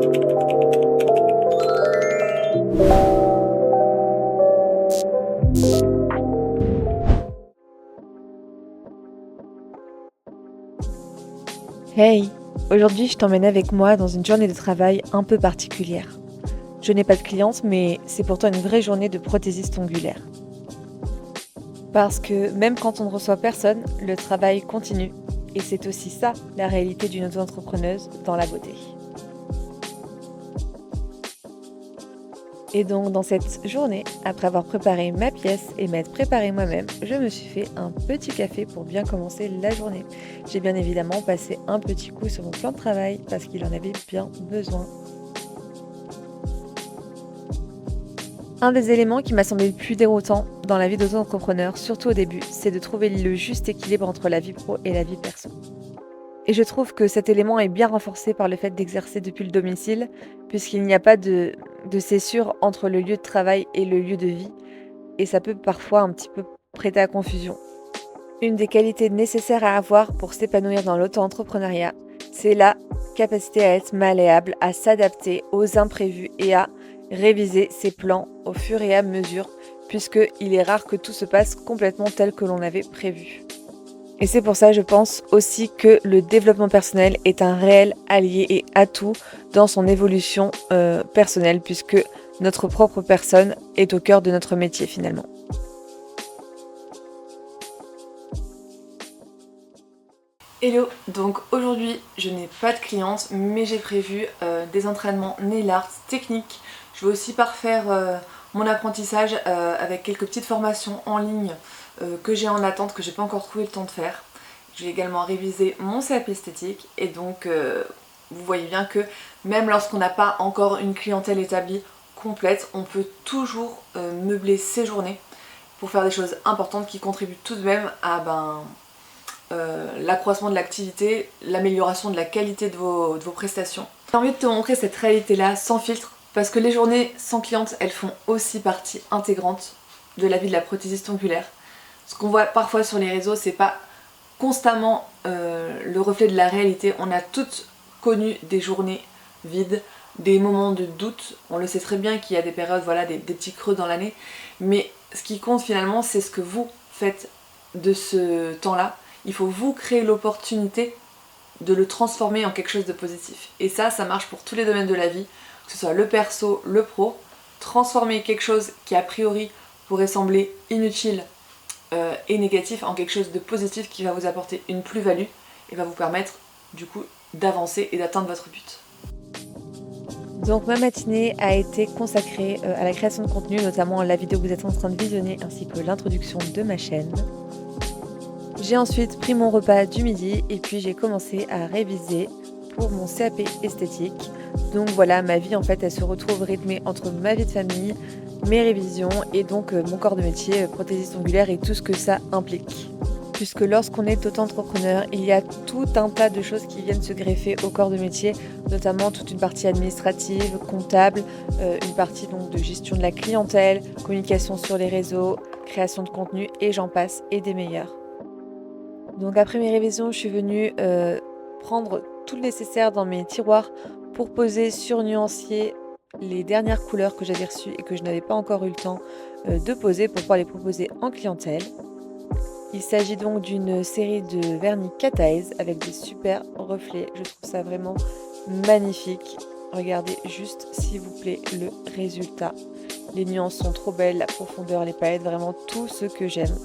Hey, aujourd'hui je t'emmène avec moi dans une journée de travail un peu particulière. Je n'ai pas de cliente, mais c'est pourtant une vraie journée de prothésiste ongulaire. Parce que même quand on ne reçoit personne, le travail continue. Et c'est aussi ça, la réalité d'une auto-entrepreneuse dans la beauté. Et donc dans cette journée, après avoir préparé ma pièce et m'être préparée moi-même, je me suis fait un petit café pour bien commencer la journée. J'ai bien évidemment passé un petit coup sur mon plan de travail parce qu'il en avait bien besoin. Un des éléments qui m'a semblé le plus déroutant dans la vie d'auto-entrepreneur, surtout au début, c'est de trouver le juste équilibre entre la vie pro et la vie perso. Et je trouve que cet élément est bien renforcé par le fait d'exercer depuis le domicile, puisqu'il n'y a pas de césure entre le lieu de travail et le lieu de vie, et ça peut parfois un petit peu prêter à confusion. Une des qualités nécessaires à avoir pour s'épanouir dans l'auto-entrepreneuriat, c'est la capacité à être malléable, à s'adapter aux imprévus et à réviser ses plans au fur et à mesure, puisqu'il est rare que tout se passe complètement tel que l'on avait prévu. Et c'est pour ça, je pense aussi que le développement personnel est un réel allié et atout dans son évolution personnelle, puisque notre propre personne est au cœur de notre métier finalement. Hello, donc aujourd'hui je n'ai pas de cliente, mais j'ai prévu des entraînements nail art techniques. Je vais aussi parfaire mon apprentissage avec quelques petites formations en ligne que j'ai en attente, que j'ai pas encore trouvé le temps de faire. J'ai également révisé mon CAP esthétique et donc vous voyez bien que même lorsqu'on n'a pas encore une clientèle établie complète, on peut toujours meubler ses journées pour faire des choses importantes qui contribuent tout de même à l'accroissement de l'activité, l'amélioration de la qualité de vos prestations. J'ai envie de te montrer cette réalité-là sans filtre parce que les journées sans cliente, elles font aussi partie intégrante de la vie de la prothésiste ongulaire. Ce qu'on voit parfois sur les réseaux, c'est pas constamment le reflet de la réalité. On a toutes connu des journées vides, des moments de doute. On le sait très bien qu'il y a des périodes, voilà, des petits creux dans l'année. Mais ce qui compte finalement, c'est ce que vous faites de ce temps-là. Il faut vous créer l'opportunité de le transformer en quelque chose de positif. Et ça marche pour tous les domaines de la vie, que ce soit le perso, le pro. Transformer quelque chose qui a priori pourrait sembler inutile et négatif en quelque chose de positif qui va vous apporter une plus-value et va vous permettre du coup d'avancer et d'atteindre votre but. Donc ma matinée a été consacrée à la création de contenu, notamment la vidéo que vous êtes en train de visionner ainsi que l'introduction de ma chaîne. J'ai ensuite pris mon repas du midi et puis j'ai commencé à réviser pour mon CAP esthétique. Donc voilà, ma vie en fait elle se retrouve rythmée entre ma vie de famille, mes révisions et donc mon corps de métier, prothésiste ongulaire et tout ce que ça implique. Puisque lorsqu'on est auto-entrepreneur, il y a tout un tas de choses qui viennent se greffer au corps de métier, notamment toute une partie administrative, comptable, une partie donc de gestion de la clientèle, communication sur les réseaux, création de contenu et j'en passe et des meilleurs. Donc après mes révisions, je suis venue prendre tout le nécessaire dans mes tiroirs pour poser sur nuancier les dernières couleurs que j'avais reçues et que je n'avais pas encore eu le temps de poser pour pouvoir les proposer en clientèle. Il s'agit donc d'une série de vernis Cat Eyes avec des super reflets. Je trouve ça vraiment magnifique. Regardez juste s'il vous plaît le résultat. Les nuances sont trop belles, la profondeur, les paillettes, vraiment tout ce que j'aime.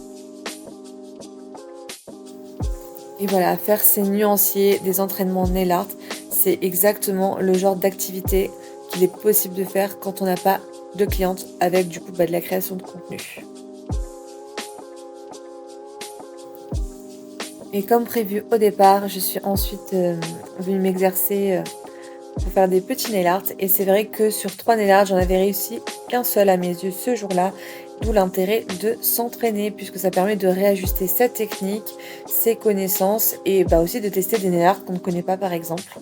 Et voilà, faire ces nuanciers, des entraînements nail art, c'est exactement le genre d'activité qu'il est possible de faire quand on n'a pas de cliente avec du coup de la création de contenu. Et comme prévu au départ, je suis ensuite venue m'exercer pour faire des petits nail art. Et c'est vrai que sur 3 nail art, j'en avais réussi qu'un seul à mes yeux ce jour-là. D'où l'intérêt de s'entraîner puisque ça permet de réajuster sa technique, ses connaissances et aussi de tester des nail art qu'on ne connaît pas par exemple.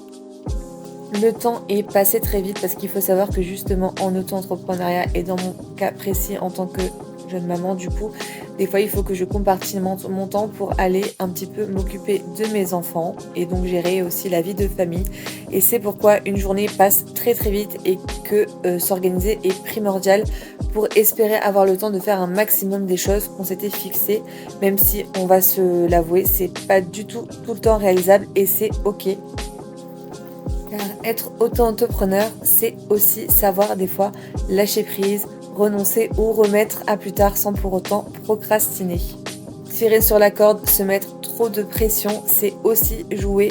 Le temps est passé très vite parce qu'il faut savoir que justement en auto-entrepreneuriat et dans mon cas précis en tant que jeune maman du coup, Des fois, il faut que je compartimente mon temps pour aller un petit peu m'occuper de mes enfants et donc gérer aussi la vie de famille. Et c'est pourquoi une journée passe très très vite et que s'organiser est primordial pour espérer avoir le temps de faire un maximum des choses qu'on s'était fixées, même si on va se l'avouer, c'est pas du tout le temps réalisable et c'est ok. Car être auto-entrepreneur, c'est aussi savoir des fois lâcher prise, renoncer ou remettre à plus tard sans pour autant procrastiner. Tirer sur la corde, se mettre trop de pression, c'est aussi jouer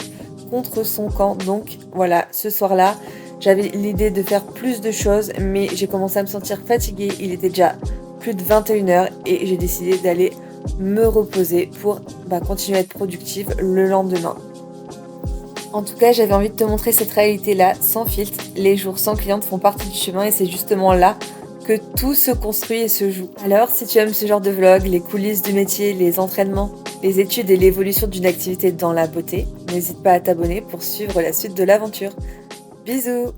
contre son camp. Donc voilà, ce soir-là, j'avais l'idée de faire plus de choses, mais j'ai commencé à me sentir fatiguée. Il était déjà plus de 21h et j'ai décidé d'aller me reposer pour continuer à être productive le lendemain. En tout cas, j'avais envie de te montrer cette réalité-là, sans filtre. Les jours sans cliente font partie du chemin et c'est justement là que tout se construit et se joue. Alors, si tu aimes ce genre de vlog, les coulisses du métier, les entraînements, les études et l'évolution d'une activité dans la beauté, n'hésite pas à t'abonner pour suivre la suite de l'aventure. Bisous!